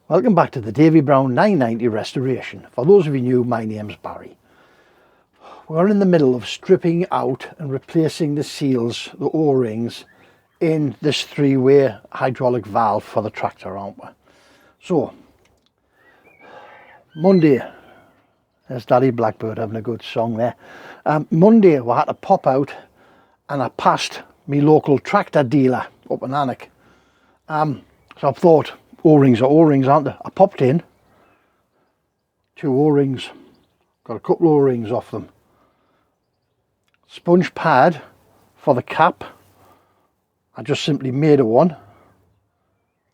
Welcome back to the Davy Brown 990 restoration. For those of you new, my name's Barry. We're in the middle of stripping out and replacing the seals, the O-rings, in this three-way hydraulic valve for the tractor, aren't we? So, Monday, there's Daddy Blackbird having a good song there. Monday we had to pop out and I passed my local tractor dealer up in Alnwick. So I thought, O-rings are O-rings, aren't they? I popped in, 2 O-rings, got a couple of O-rings off them. Sponge pad for the cap, I just simply made a one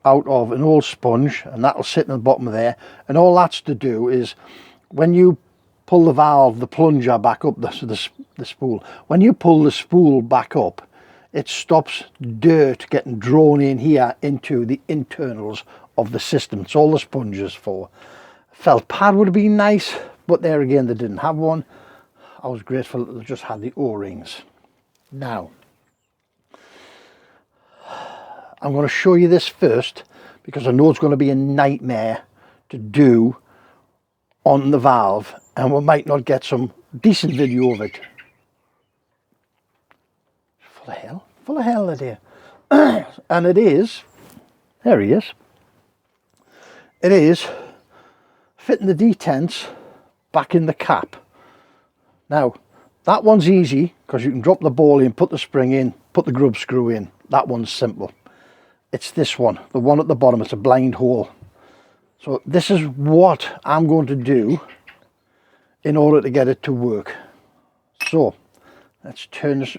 out of an old sponge, and that'll sit in the bottom of there. And all that's to do is, when you pull the valve, the plunger back up, the spool, when you pull the spool back up, it stops dirt getting drawn in here into the internals of the system. It's all the sponge is for. Felt pad would have been nice, but there again they didn't have one. I was grateful that they just had the O-rings. Now, I'm going to show you this first because I know it's going to be a nightmare to do on the valve, and we might not get some decent video of it. Full of hell that here. And it is, there he is, it is fitting the detents back in the cap. Now that one's easy because you can drop the ball in, put the spring in, put the grub screw in. That one's simple. It's this one, the one at the bottom. It's a blind hole. So this is what I'm going to do in order to get it to work. So let's turn this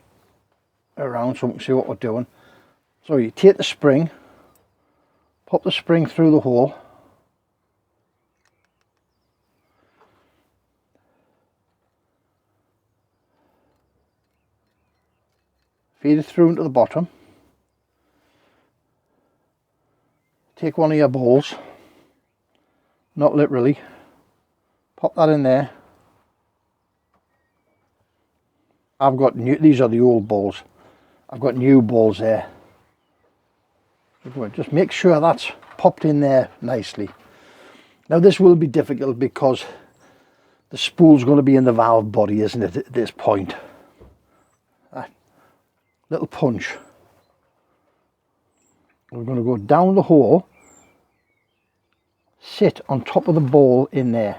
around so we can see what we're doing. So you take the spring, pop the spring through the hole, feed it through into the bottom, take one of your balls, not literally, pop that in there. I've got new, these are the old balls, I've got new balls there. Just make sure that's popped in there nicely. Now this will be difficult because the spool's going to be in the valve body, isn't it, at this point. Little punch. We're going to go down the hole, sit on top of the ball in there.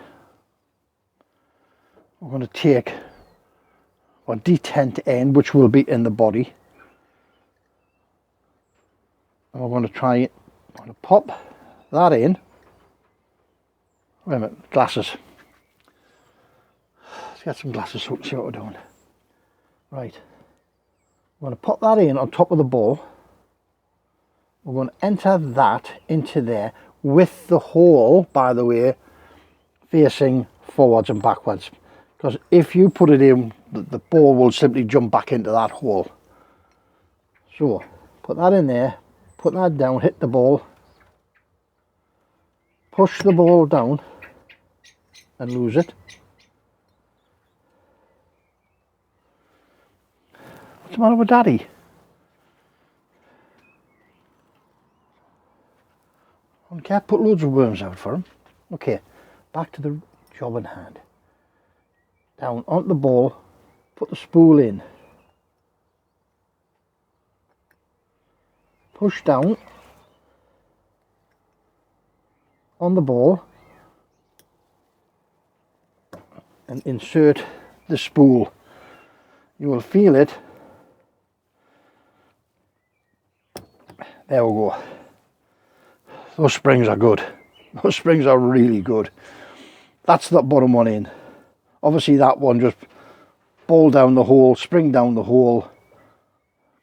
We're going to take our detent end, which will be in the body, and we're going to try it. I'm going to pop that in. Wait a minute, glasses. Let's get some glasses so we can see what we're doing. Right. I'm going to pop that in on top of the ball. We're going to enter that into there with the hole, by the way, facing forwards and backwards. Because if you put it in, the ball will simply jump back into that hole. So, put that in there, put that down, hit the ball, push the ball down and lose it. What's the matter with Daddy? I don't care, put loads of worms out for him. Okay, back to the job in hand. Down onto the ball, put the spool in. Push down on the ball and insert the spool. You will feel it. There we go. Those springs are good. Those springs are really good. That's that bottom one in. Obviously that one just ball down the hole, spring down the hole,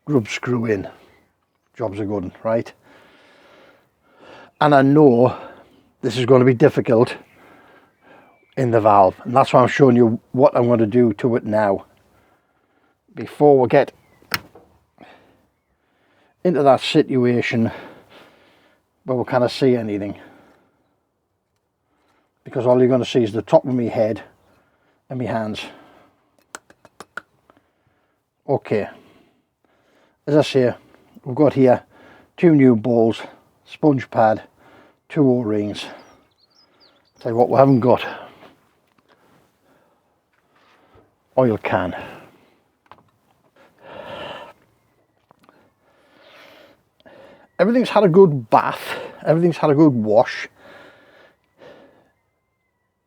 grub screw in. Job's a good one, right? And I know this is going to be difficult in the valve, and that's why I'm showing you what I'm going to do to it now before we get into that situation where we kind of see anything, because all you're going to see is the top of my head and my hands. Okay, as I say, we've got here 2 new balls, sponge pad, 2 O-rings. Tell you what we haven't got. Oil can. Everything's had a good bath, everything's had a good wash.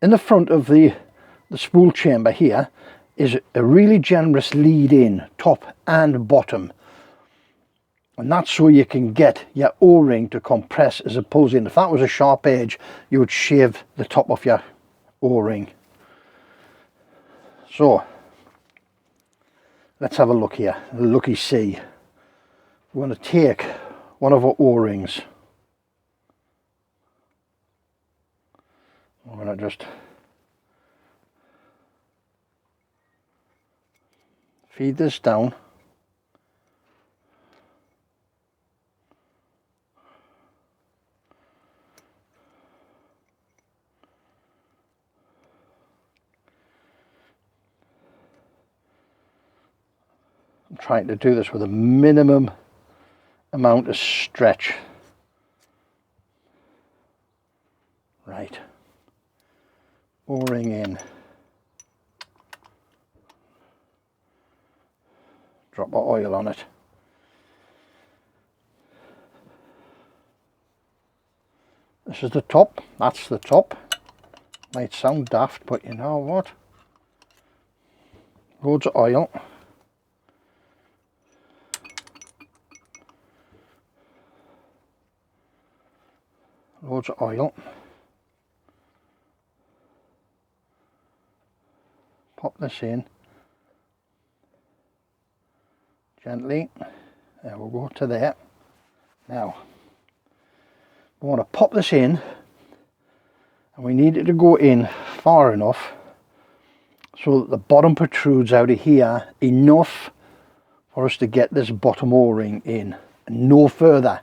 In the front of the spool chamber here is a really generous lead in, top and bottom. And that's so you can get your O-ring to compress, as opposed to, if that was a sharp edge, you would shave the top of your O-ring. So, let's have a look here, looky see. We're going to take one of our O-rings. I'm going to just feed this down. I'm trying to do this with a minimum amount of stretch. Right. O-ring in. Drop our oil on it. This is the top, that's the top. Might sound daft, but you know what? Loads of oil. Loads of oil. Pop this in. Gently. There, we'll go to there. Now, we want to pop this in, and we need it to go in far enough so that the bottom protrudes out of here enough for us to get this bottom O-ring in, and no further.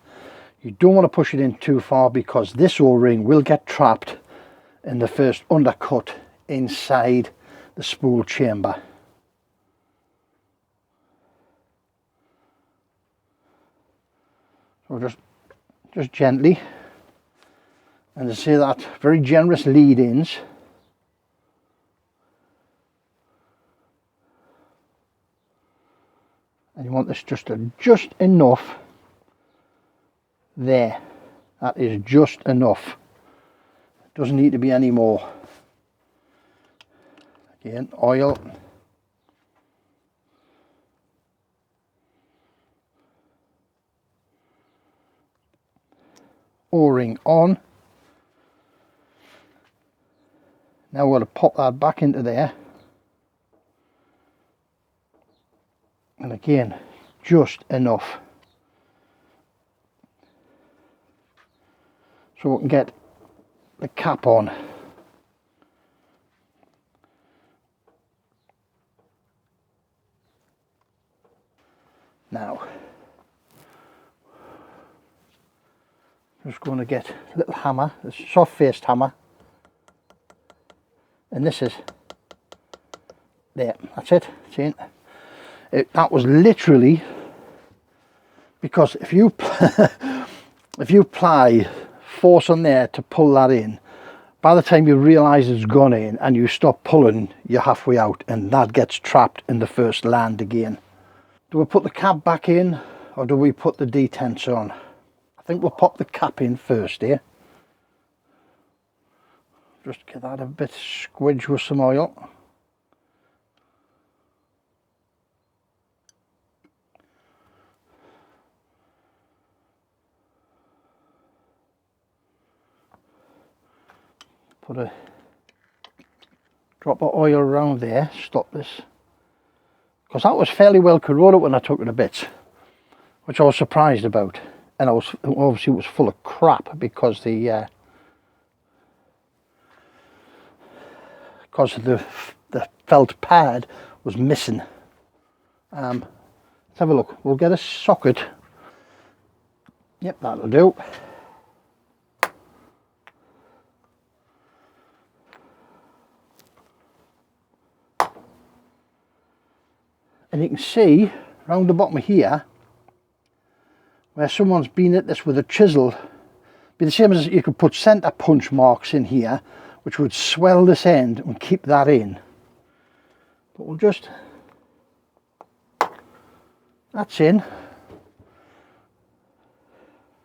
You don't want to push it in too far, because this O-ring will get trapped in the first undercut inside the spool chamber. So just gently, and to see that, very generous lead-ins. And you want this just enough there. That is just enough. Doesn't need to be any more. Again, oil. O-ring on. Now we're going to pop that back into there. And again, just enough. So we can get the cap on. Now, just going to get a little hammer, a soft faced hammer, and this is there. That's it. See it? That was literally because if you if you apply force on there to pull that in, by the time you realise it's gone in and you stop pulling, you're halfway out, and that gets trapped in the first land again. Do we put the cap back in, or do we put the detents on? I think we'll pop the cap in first here. Just get that a bit squidged with some oil. Put a drop of oil around there, stop this. Because that was fairly well corroded when I took it to bits, which I was surprised about. And I was obviously it was full of crap because the felt pad was missing. Let's have a look. We'll get a socket. Yep, that'll do. And you can see round the bottom of here where someone's been at this with a chisel Be the same as you could put centre punch marks in here, which would swell this end and keep that in. But we'll just, that's in.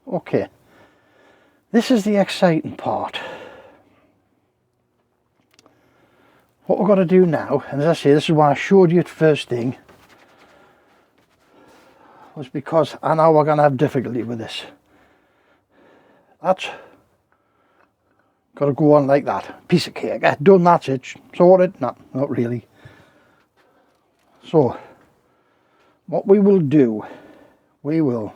Okay, this is the exciting part. What we've got to do now, and as I say, this is why I showed you it first thing, was because I know we're going to have difficulty with this. That's got to go on like that. Piece of cake. Done, that's it. Sorted? No, not really. So, what we will do, we will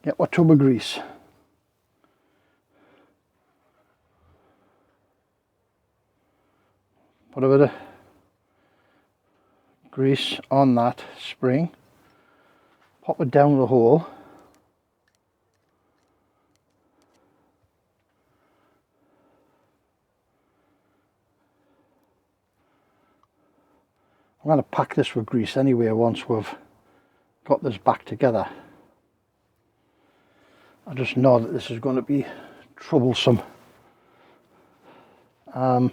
get our tub of grease. Put a bit of grease on that spring, pop it down the hole, I'm going to pack this with grease anyway once we've got this back together. I just know that this is going to be troublesome. So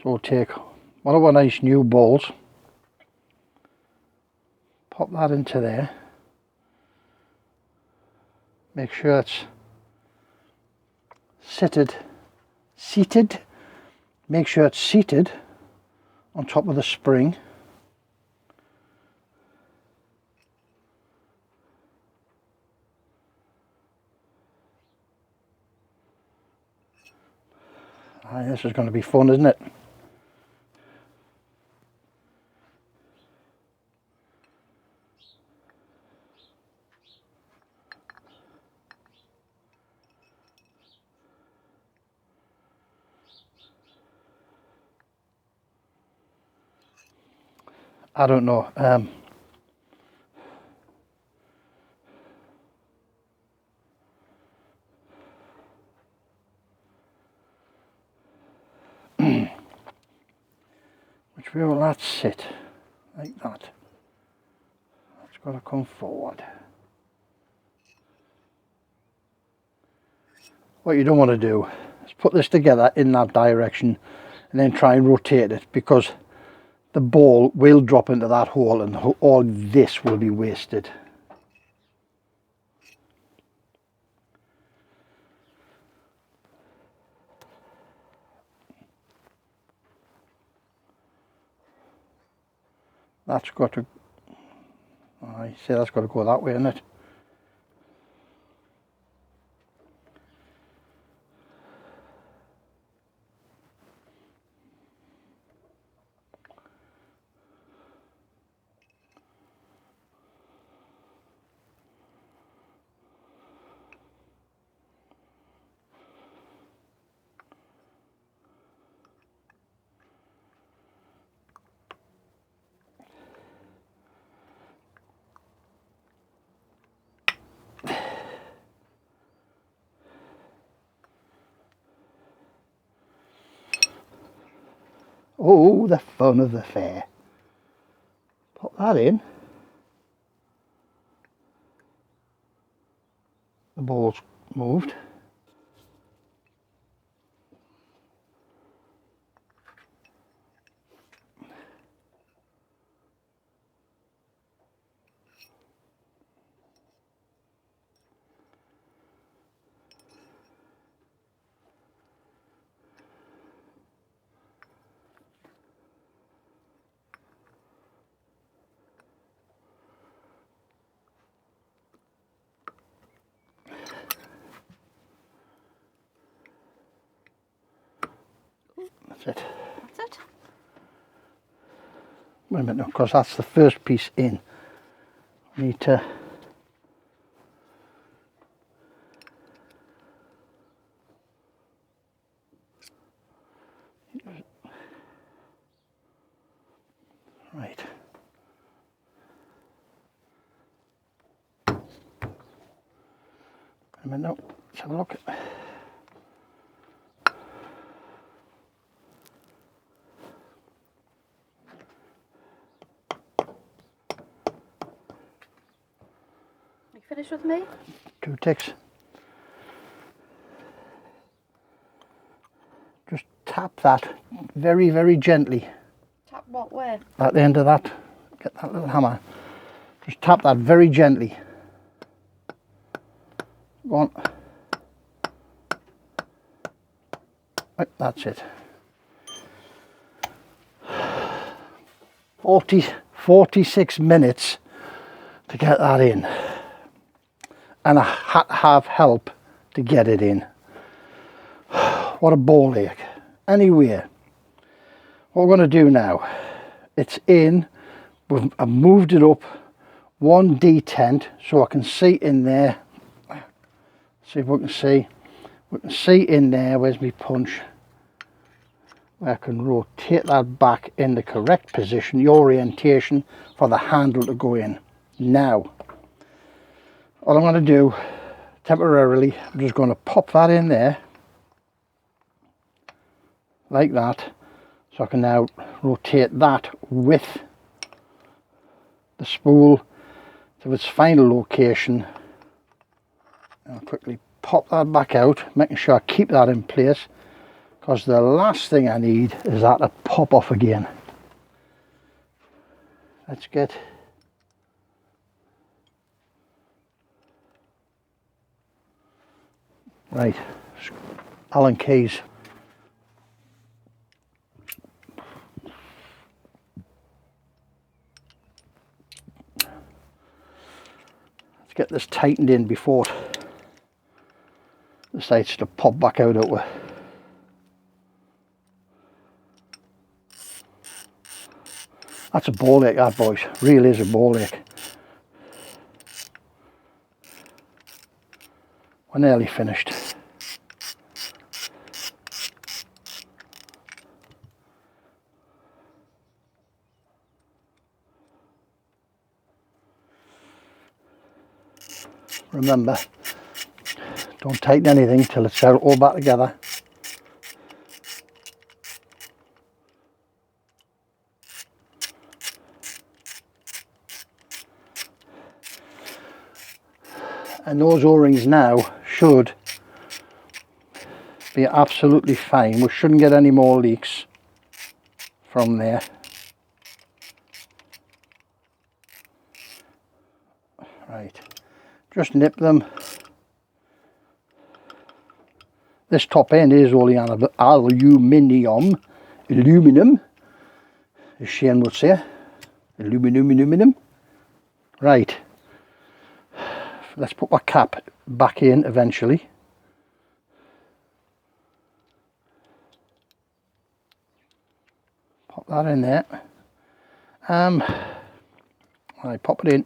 we'll take one of our nice new balls, pop that into there, make sure it's seated, make sure it's seated on top of the spring. This is going to be fun, isn't it? I don't know. Which way will that sit? Like that. That's got to come forward. What you don't want to do is put this together in that direction and then try and rotate it, because the ball will drop into that hole and all this will be wasted. That's got to, I say that's got to go that way, isn't it? Oh, the fun of the fair. Pop that in. The ball's moved. That's it. That's it. Wait a minute, because that's the first piece in. We need to right. Wait a minute, let's have a look. Finish with me? 2 ticks. Just tap that very, very gently. Tap what way? At the end of that, get that little hammer. Just tap that very gently. Go on. Right, that's it. 46 minutes to get that in. And I had to have help to get it in. What a ball ache. Anyway, what we're going to do now, it's in. I've moved it up 1 detent so I can see in there. See if we can see. We can see in there, where's my punch? I can rotate that back in the correct position, the orientation for the handle to go in. Now, all I'm going to do temporarily, I'm just going to pop that in there like that, so I can now rotate that with the spool to its final location. I'll quickly pop that back out, making sure I keep that in place, because the last thing I need is that to pop off again. Let's get right, Allen keys. Let's get this tightened in before it decides to pop back out of it. That's a ball ache, that, boys. Really is a ball ache. We're nearly finished. Remember, don't tighten anything till it's all back together. And those O-rings now should be absolutely fine. We shouldn't get any more leaks from there. Right, just nip them. This top end is only aluminum, as Shane would say. Aluminum. Right, let's put my cap back in eventually. Pop that in there. I pop it in.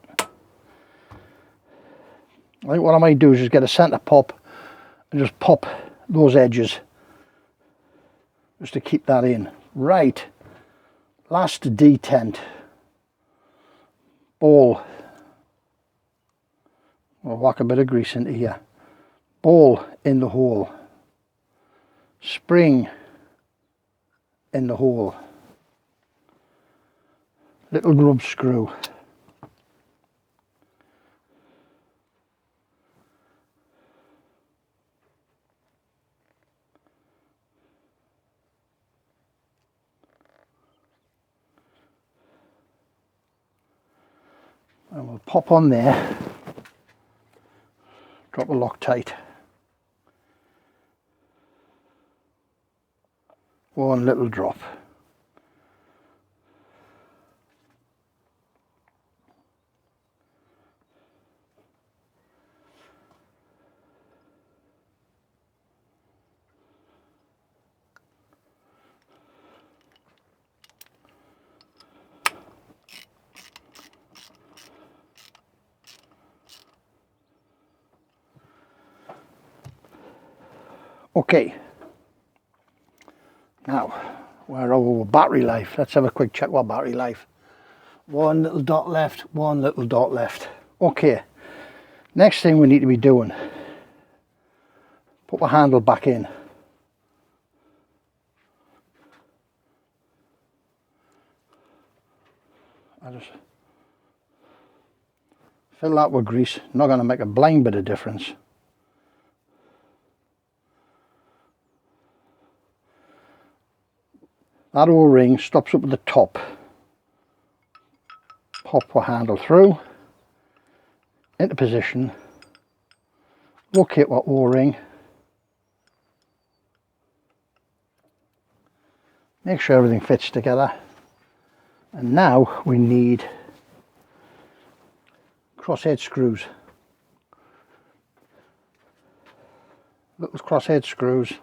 I think what I might do is just get a centre pop and just pop those edges just to keep that in. Right, last detent. Ball. I'll whack a bit of grease into here. Ball in the hole. Spring in the hole. Little grub screw. And we'll pop on there, drop a Loctite, one little drop. Okay, now we're over battery life. Let's have a quick check what battery life. One little dot left, one little dot left. Okay, next thing we need to be doing, put the handle back in. I just Fill that with grease, not going to make a blind bit of difference. That O-ring stops up at the top. Pop the handle through, into position, locate our O-ring, make sure everything fits together, and now we need crosshead screws. Little crosshead screws.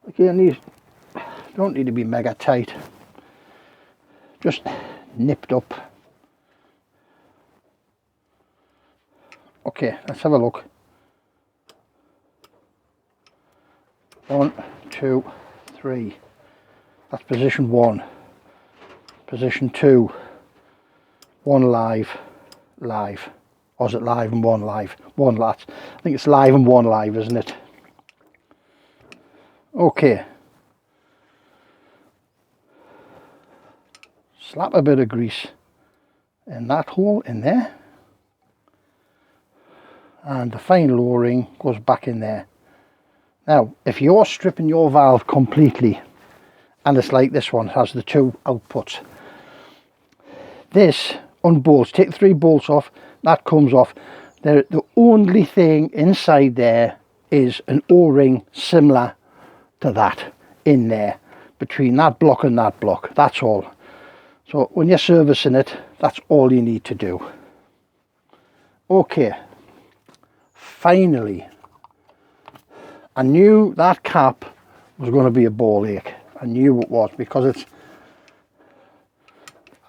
Again, these don't need to be mega tight, just nipped up. Okay, let's have a look. 1, 2, 3. That's position 1. Position 2. 1 live, live. Or is it live and 1 live? 1 lat. I think it's live and 1 live, isn't it? Okay. Slap a bit of grease in that hole in there. And the final O-ring goes back in there. Now, if you're stripping your valve completely, and it's like this one, has the 2 outputs, this unbolts, take the 3 bolts off, that comes off. The only thing inside there is an O-ring similar to that in there, between that block and that block, that's all. So when you're servicing it, that's all you need to do. Okay, finally, I knew that cap was going to be a ball ache. I knew it was, because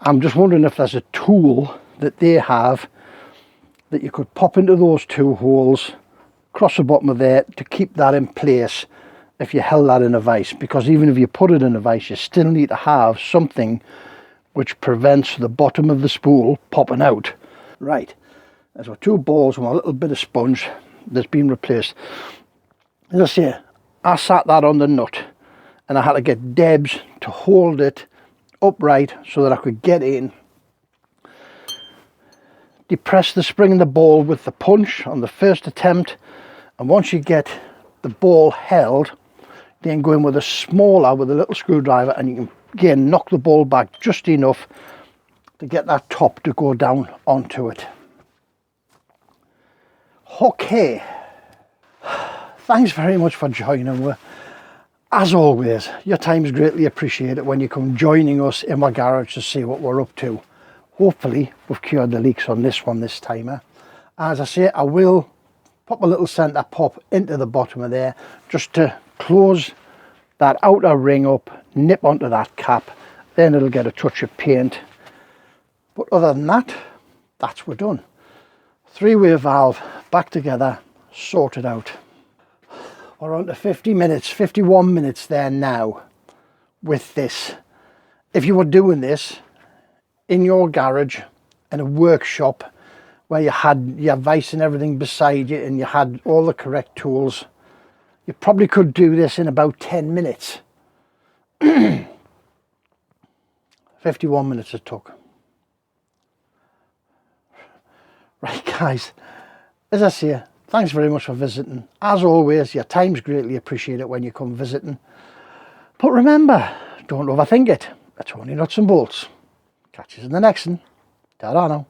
I'm just wondering if there's a tool that they have that you could pop into those 2 holes across the bottom of there to keep that in place if you held that in a vise, because even if you put it in a vise, you still need to have something which prevents the bottom of the spool popping out. Right, there's our 2 balls and a little bit of sponge that's been replaced. As I say, I sat that on the nut and I had to get Debs to hold it upright so that I could get in, depress the spring in the ball with the punch on the first attempt, and once you get the ball held, then go in with a little screwdriver, and you can again knock the ball back just enough to get that top to go down onto it. Okay, thanks very much for joining me. As always, your time is greatly appreciated when you come joining us in my garage to see what we're up to. Hopefully we've cured the leaks on this one this time. As I say, I will pop a little centre pop into the bottom of there just to close that outer ring up, nip onto that cap, then it'll get a touch of paint. But other than that, we're done. 3-way valve back together, sorted out. We're on to 50 minutes, 51 minutes there now with this. If you were doing this in your garage, in a workshop, where you had your vise and everything beside you and you had all the correct tools, you probably could do this in about 10 minutes. 51 minutes it took. Right guys, as I say, thanks very much for visiting. As always, your time's greatly appreciated when you come visiting. But remember, don't overthink it. It's only nuts and bolts. Catch you in the next one. Ta-ra now.